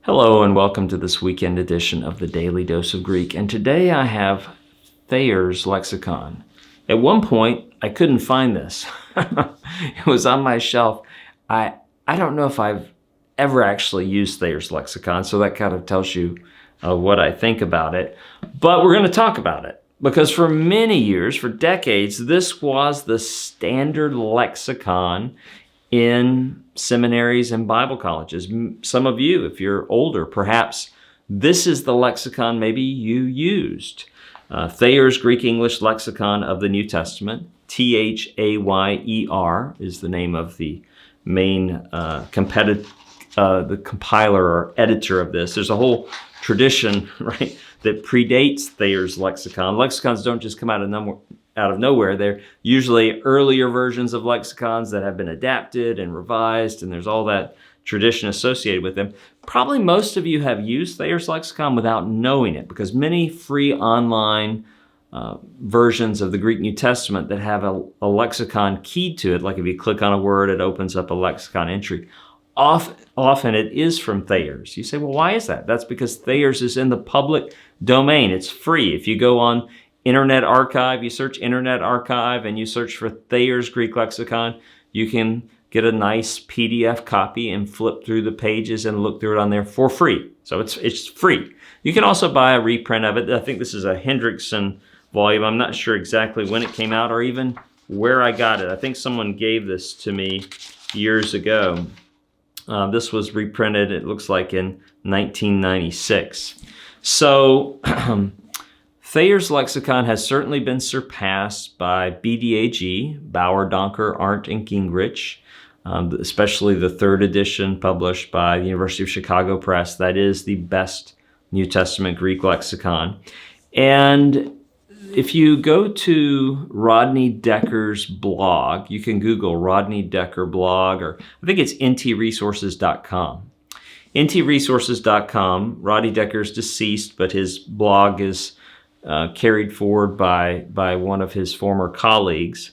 Hello and welcome to this weekend edition of the Daily Dose of Greek. And today I have Thayer's Lexicon. At one point, I couldn't find this. It was on my shelf. I don't know if I've ever actually used Thayer's Lexicon, so that kind of tells you what I think about it. But we're going to talk about it because for many years, for decades, this was the standard lexicon in seminaries and Bible colleges. Some of you, if you're older, perhaps this is the lexicon maybe you used. Thayer's Greek-English Lexicon of the New Testament, Thayer is the name of the main the compiler or editor of this. There's a whole tradition, right, that predates Thayer's Lexicon. Lexicons don't just come out of nowhere. They're usually earlier versions of lexicons that have been adapted and revised, and there's all that tradition associated with them. Probably most of you have used Thayer's Lexicon without knowing it, because many free online versions of the Greek New Testament that have a lexicon keyed to it, like if you click on a word, it opens up a lexicon entry. Often it is from Thayer's. You say, well, why is that? That's because Thayer's is in the public domain. It's free. If you go on Internet Archive, you search Internet Archive and you search for Thayer's Greek Lexicon, you can get a nice PDF copy and flip through the pages and look through it on there for free. So it's free. You can also buy a reprint of it. I think this is a Hendrickson volume. I'm not sure exactly when it came out or even where I got it. I think someone gave this to me years ago. This was reprinted, it looks like, in 1996. So Thayer's Lexicon has certainly been surpassed by BDAG, Bauer, Donker, Arndt, and Gingrich, especially the third edition published by the University of Chicago Press. That is the best New Testament Greek lexicon. And if you go to Rodney Decker's blog, you can Google Rodney Decker blog, or I think it's ntresources.com. ntresources.com, Rodney Decker's deceased, but his blog is carried forward by one of his former colleagues.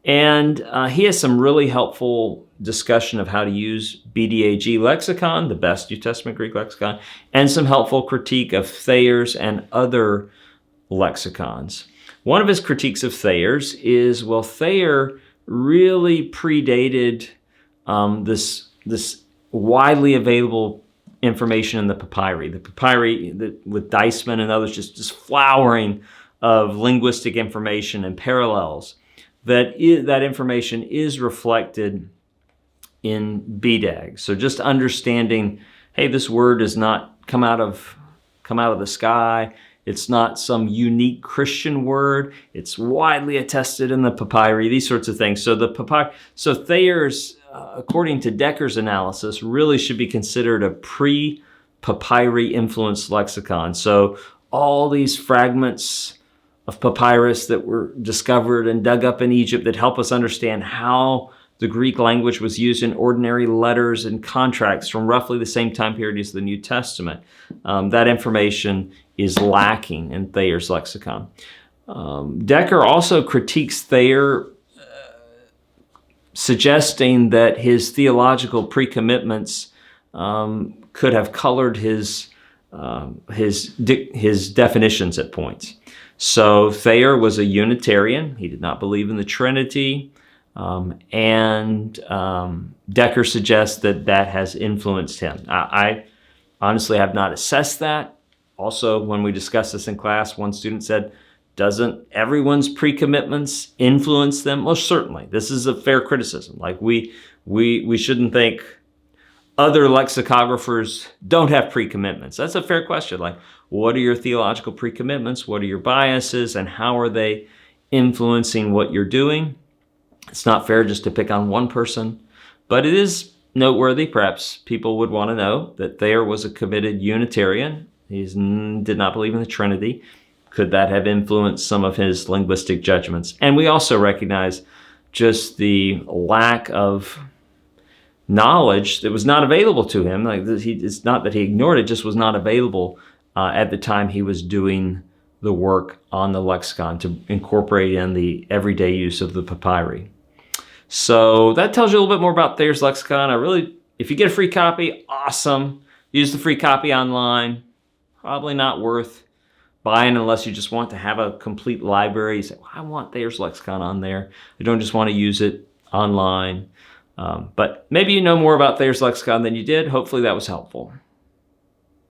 And he has some really helpful discussion of how to use BDAG lexicon, the best New Testament Greek lexicon, and some helpful critique of Thayer's and other lexicons. One of his critiques of Thayer's is, well, Thayer really predated this widely available information in the papyri. The papyri with Deisman and others just flowering of linguistic information and parallels. That information is reflected in BDAG. So just understanding, hey, this word does not come out of the sky. It's not some unique Christian word. It's widely attested in the papyri, these sorts of things. So Thayer's, according to Decker's analysis, really should be considered a pre-papyri influenced lexicon. So all these fragments of papyrus that were discovered and dug up in Egypt that help us understand how the Greek language was used in ordinary letters and contracts from roughly the same time period as the New Testament. That information is lacking in Thayer's lexicon. Decker also critiques Thayer, suggesting that his theological pre-commitments could have colored his definitions at points. So Thayer was a Unitarian. He did not believe in the Trinity. And Decker suggests that has influenced him. I honestly have not assessed that. Also, when we discussed this in class, one student said, doesn't everyone's pre-commitments influence them? Well, certainly. This is a fair criticism. Like we shouldn't think other lexicographers don't have pre-commitments. That's a fair question. Like, what are your theological pre-commitments? What are your biases? And how are they influencing what you're doing? It's not fair just to pick on one person, but it is noteworthy. Perhaps people would want to know that Thayer was a committed Unitarian. He did not believe in the Trinity. Could that have influenced some of his linguistic judgments? And we also recognize just the lack of knowledge that was not available to him. It's not that he ignored it, just was not available at the time he was doing the work on the lexicon to incorporate in the everyday use of the papyri. So that tells you a little bit more about Thayer's Lexicon. If you get a free copy, awesome. use the free copy online. Probably not worth buying unless you just want to have a complete library. You say, well, I want Thayer's Lexicon on there. I don't just want to use it online. But maybe you know more about Thayer's Lexicon than you did. Hopefully that was helpful.